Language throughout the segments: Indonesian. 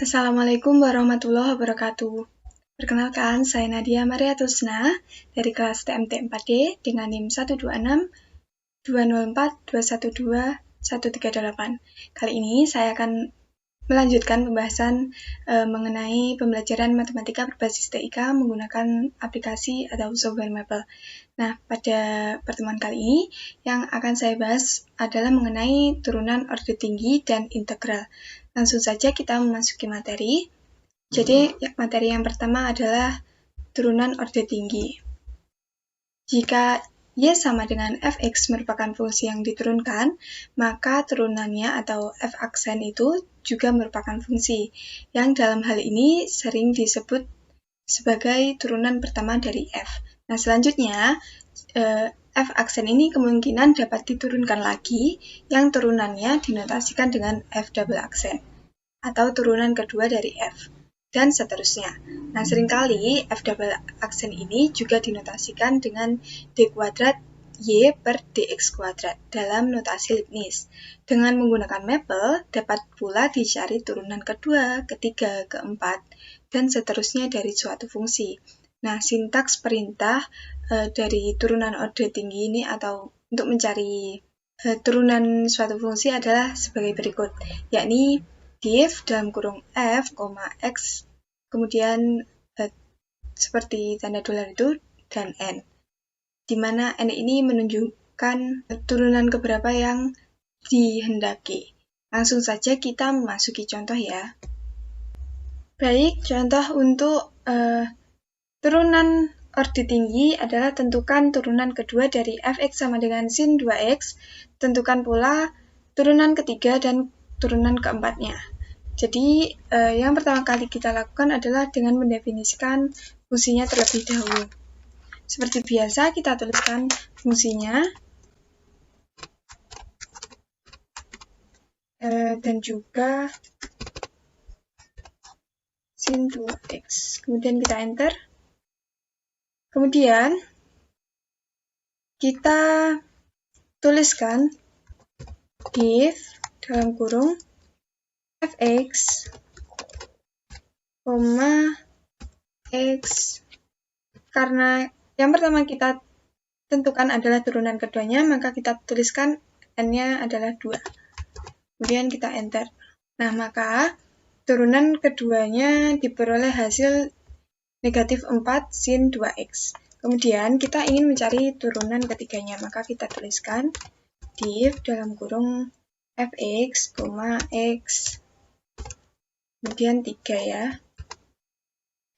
Assalamualaikum warahmatullahi wabarakatuh. Perkenalkan, saya Nadia Maria Tusna dari kelas TMT 4D dengan NIM 126-204-212-138. Kali ini saya akan melanjutkan pembahasan mengenai pembelajaran matematika berbasis TIK menggunakan aplikasi atau software Maple. Nah, pada pertemuan kali ini yang akan saya bahas adalah mengenai turunan orde tinggi dan integral. Langsung saja kita memasuki materi. Jadi, materi yang pertama adalah turunan orde tinggi. Jika Y sama dengan fx merupakan fungsi yang diturunkan, maka turunannya atau f aksen itu juga merupakan fungsi, yang dalam hal ini sering disebut sebagai turunan pertama dari f. Nah, selanjutnya, f aksen ini kemungkinan dapat diturunkan lagi, yang turunannya dinotasikan dengan f double aksen, atau turunan kedua dari f, dan seterusnya. Nah, seringkali f double aksen ini juga dinotasikan dengan d kuadrat y per dx kuadrat dalam notasi Leibniz. Dengan menggunakan Maple, dapat pula dicari turunan kedua, ketiga, keempat, dan seterusnya dari suatu fungsi. Nah, sintaks perintah dari turunan orde tinggi ini atau untuk mencari turunan suatu fungsi adalah sebagai berikut, yakni div dalam kurung f, x, kemudian seperti tanda dolar itu, dan n, di mana n ini menunjukkan turunan keberapa yang dihendaki. Langsung saja kita memasuki contoh ya. Baik, contoh untuk turunan orde tinggi adalah tentukan turunan kedua dari fx sama dengan sin 2x, tentukan pula turunan ketiga dan turunan keempatnya. Jadi, yang pertama kali kita lakukan adalah dengan mendefinisikan fungsinya terlebih dahulu. Seperti biasa, kita tuliskan fungsinya, dan juga sin 2x. Kemudian kita enter. Kemudian, kita tuliskan div dalam kurung fx, x, karena yang pertama kita tentukan adalah turunan keduanya, maka kita tuliskan n-nya adalah 2. Kemudian kita enter. Nah, maka turunan keduanya diperoleh hasil negatif 4 sin 2x. Kemudian kita ingin mencari turunan ketiganya, maka kita tuliskan div dalam kurung fx, x, kemudian 3 ya,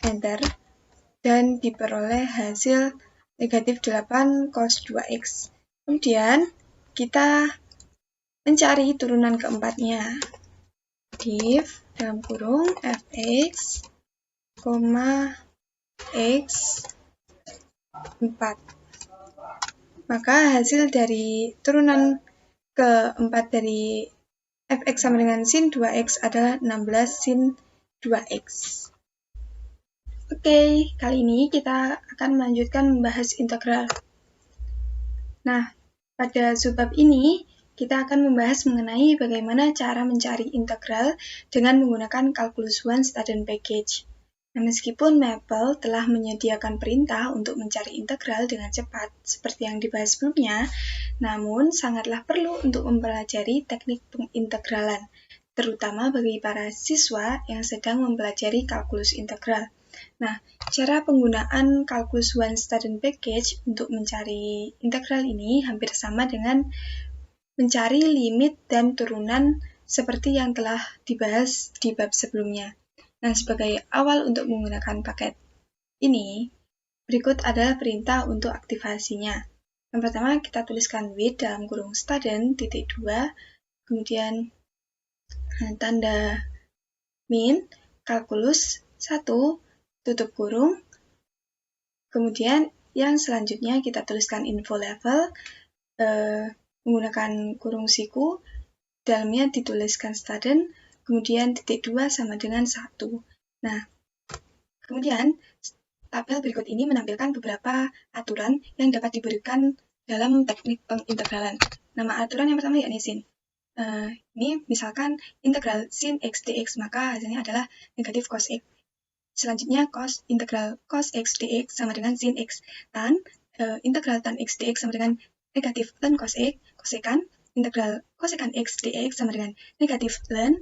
enter, dan diperoleh hasil negatif 8 cos 2x. Kemudian kita mencari turunan keempatnya, div dalam kurung fx, x, 4. Maka hasil dari turunan keempat dari fx sama dengan sin 2x adalah 16 sin 2x. Oke, kali ini kita akan melanjutkan membahas integral. Nah, pada subbab ini kita akan membahas mengenai bagaimana cara mencari integral dengan menggunakan kalkulus one student package. Nah, meskipun Maple telah menyediakan perintah untuk mencari integral dengan cepat seperti yang dibahas sebelumnya, namun sangatlah perlu untuk mempelajari teknik pengintegralan, terutama bagi para siswa yang sedang mempelajari kalkulus integral. Nah, cara penggunaan kalkulus one student package untuk mencari integral ini hampir sama dengan mencari limit dan turunan seperti yang telah dibahas di bab sebelumnya. Nah, sebagai awal untuk menggunakan paket ini, berikut adalah perintah untuk aktivasinya. Yang pertama, kita tuliskan w dalam kurung student titik 2, kemudian tanda min, kalkulus 1, tutup kurung, kemudian yang selanjutnya kita tuliskan info level, menggunakan kurung siku, dalamnya dituliskan student, kemudian titik 2 sama dengan 1. Nah, kemudian tabel berikut ini menampilkan beberapa aturan yang dapat diberikan dalam teknik pengintegralan. Nama aturan yang pertama yakni sin. Ini misalkan integral sin x dx, maka hasilnya adalah negatif cos x. Selanjutnya integral cos x dx sama dengan sin x. Tan integral tan x dx sama dengan negatif ln cos x. Kosekan integral kosekan x dx sama dengan negatif ln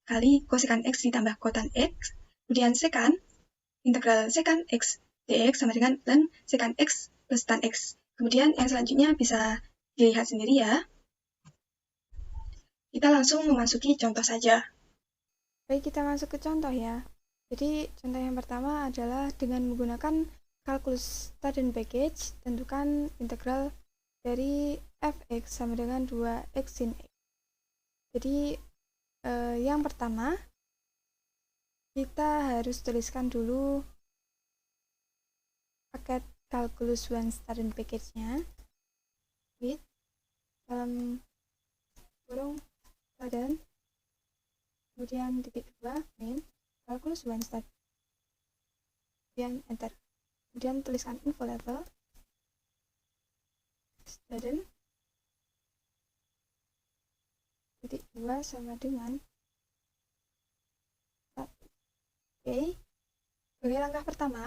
kali kosekan x ditambah kotan x. Kemudian sekan integral sekan x dx sama dengan ln sekan x plus tan x. Kemudian yang selanjutnya bisa dilihat sendiri ya. Kita langsung memasuki contoh saja. Baik, kita masuk ke contoh ya. Jadi contoh yang pertama adalah dengan menggunakan kalkulus student package, tentukan integral dari fx sama dengan 2x sin x. Jadi yang pertama kita harus tuliskan dulu paket kalkulus one student package-nya with dalam kurung student, kemudian titik 2 main kalkulus one start, kemudian enter, kemudian tuliskan info level student titik 2 sama dengan 1. Oke, sebagai langkah pertama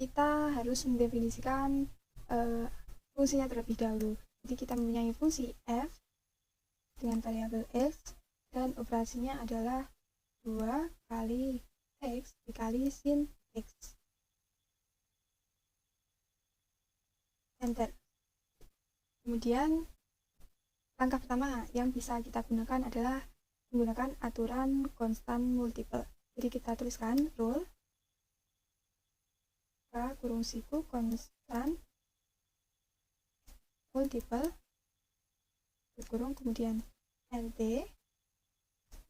kita harus mendefinisikan fungsinya terlebih dahulu. Jadi kita mempunyai fungsi f dengan variabel x dan operasinya adalah 2 kali x dikali sin x. Enter. Kemudian langkah pertama yang bisa kita gunakan adalah menggunakan aturan constant multiple. Jadi kita tuliskan rule K kurung siku constant multiple kurung kemudian lt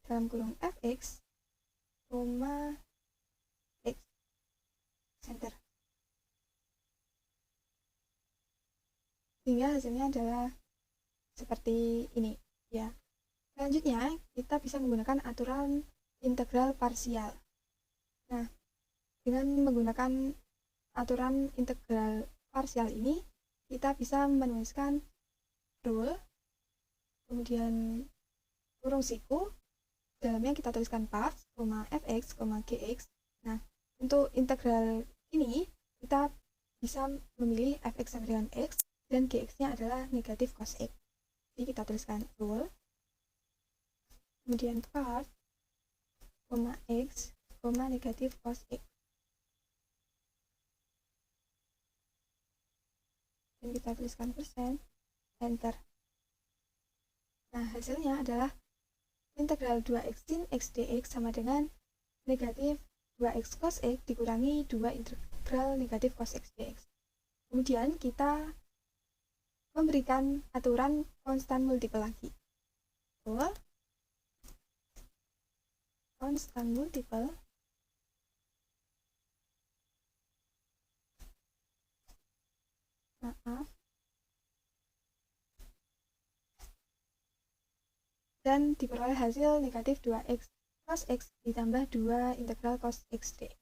dalam kurung fx, x. Enter. Sehingga hasilnya adalah seperti ini ya. Selanjutnya kita bisa menggunakan aturan integral parsial. Nah, dengan menggunakan aturan integral parsial ini kita bisa menuliskan rule kemudian kurung siku, dalamnya kita tuliskan path, fx, gx. Nah, untuk integral ini kita bisa memilih fx sama dengan x dan gx-nya adalah negatif cos x. Jadi kita tuliskan rule kemudian path, x, negatif cos x. Dan kita tuliskan persen, enter. Nah, hasilnya adalah integral 2x sin x dx sama dengan negatif 2x cos x dikurangi 2 integral negatif cos x dx. Kemudian kita memberikan aturan konstan multiple lagi. Konstan multiple dan diperoleh hasil negatif 2x cos x ditambah 2 integral cos x dx.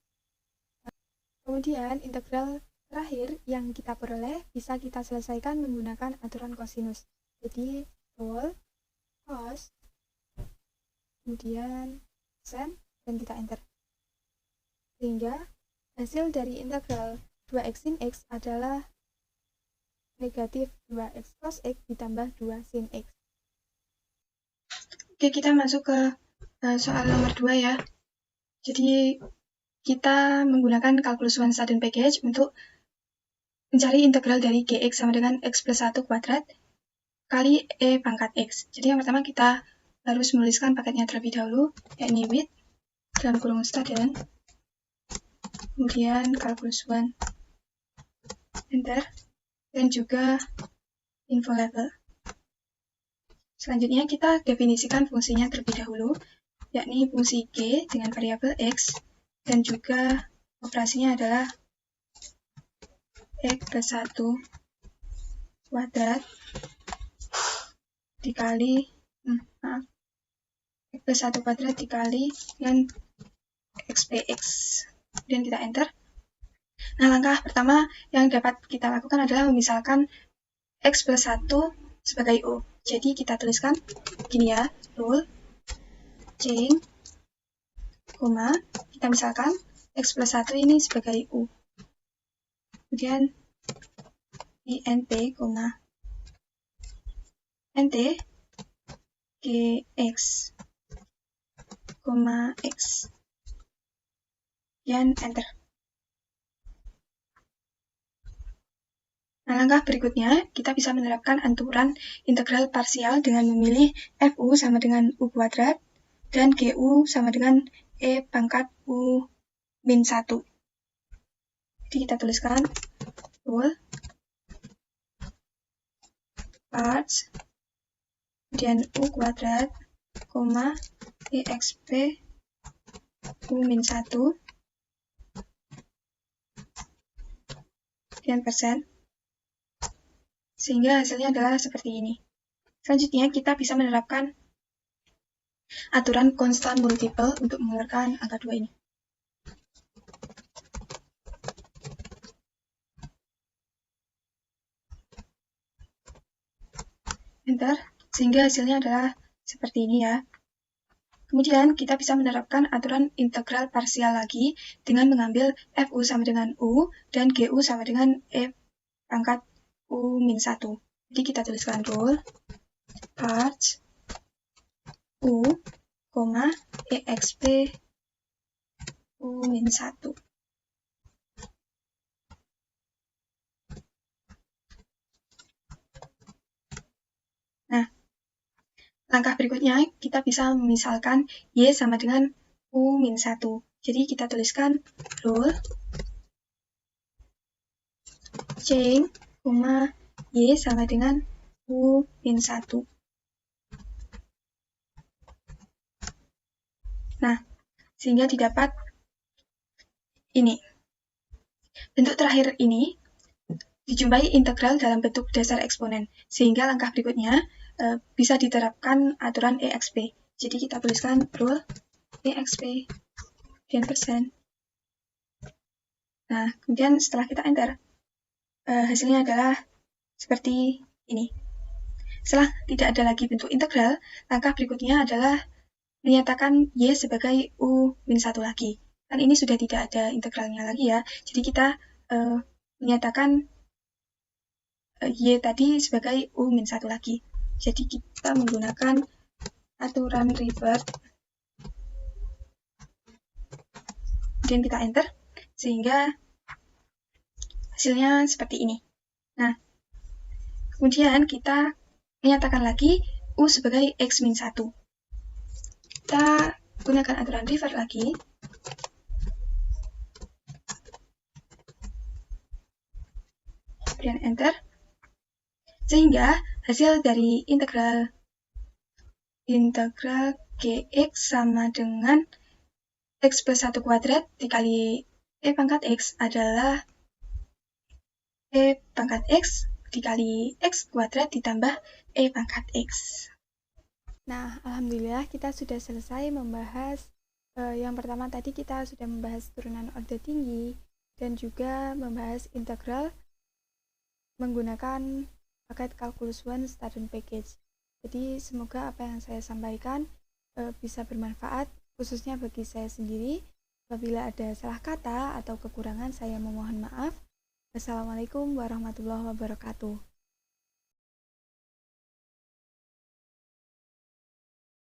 Kemudian integral terakhir yang kita peroleh bisa kita selesaikan menggunakan aturan kosinus. Jadi rule cos kemudian sen dan kita enter. Sehingga hasil dari integral 2x sin x adalah negatif 2x cos x ditambah 2 sin x. Oke, kita masuk ke soal nomor 2 ya. Jadi kita menggunakan kalkulus one student package untuk mencari integral dari gx sama dengan x plus 1 kuadrat kali e pangkat x. Jadi yang pertama kita harus menuliskan paketnya terlebih dahulu, yakni with dalam kurung student, kemudian kalkulus one, enter, dan juga info level. Selanjutnya kita definisikan fungsinya terlebih dahulu, yakni fungsi g dengan variabel x, dan juga operasinya adalah x plus 1 kuadrat dikali x plus 1 kuadrat dikali dengan xpx, dan kita enter. Nah, langkah pertama yang dapat kita lakukan adalah memisalkan x plus 1 sebagai U. Jadi kita tuliskan gini ya, rule change, koma, kita misalkan X plus 1 ini sebagai U. Kemudian int, koma, nt gx, koma, x. Kemudian enter. Nah, langkah berikutnya, kita bisa menerapkan aturan integral parsial dengan memilih FU sama dengan U kuadrat dan GU sama dengan E pangkat U min 1. Jadi kita tuliskan rule parts, kemudian U kuadrat, koma, EXP U min 1, kemudian persen. Sehingga hasilnya adalah seperti ini. Selanjutnya, kita bisa menerapkan aturan konstan multiple untuk mengeluarkan angka 2 ini. Enter, sehingga hasilnya adalah seperti ini ya. Kemudian, kita bisa menerapkan aturan integral parsial lagi dengan mengambil FU sama dengan U dan GU sama dengan E pangkat U min 1. Jadi kita tuliskan rule parts U, EXP U min 1. Nah, langkah berikutnya kita bisa memisalkan Y sama dengan U min 1. Jadi kita tuliskan rule change, Y sama dengan U min 1. Nah, sehingga didapat ini. Bentuk terakhir ini dijumpai integral dalam bentuk dasar eksponen, sehingga langkah berikutnya bisa diterapkan aturan EXP. Jadi kita tuliskan rule EXP dan persen. Nah, kemudian setelah kita enter, hasilnya adalah seperti ini. Setelah tidak ada lagi bentuk integral, langkah berikutnya adalah menyatakan Y sebagai U min 1 lagi. Kan ini sudah tidak ada integralnya lagi ya, jadi kita menyatakan Y tadi sebagai U min 1 lagi. Jadi kita menggunakan aturan revert, kemudian kita enter, sehingga hasilnya seperti ini. Nah, kemudian kita menyatakan lagi U sebagai X min 1. Kita gunakan aturan revert lagi. Kemudian enter. Sehingga hasil dari integral Gx sama dengan X plus 1 kuadrat dikali E pangkat X adalah E pangkat X dikali X kuadrat ditambah E pangkat X. Nah, alhamdulillah kita sudah selesai membahas yang pertama tadi kita sudah membahas turunan orde tinggi dan juga membahas integral menggunakan paket Calculus One Student Package. Jadi semoga apa yang saya sampaikan bisa bermanfaat khususnya bagi saya sendiri. Apabila ada salah kata atau kekurangan saya memohon maaf. Wassalamualaikum warahmatullahi wabarakatuh.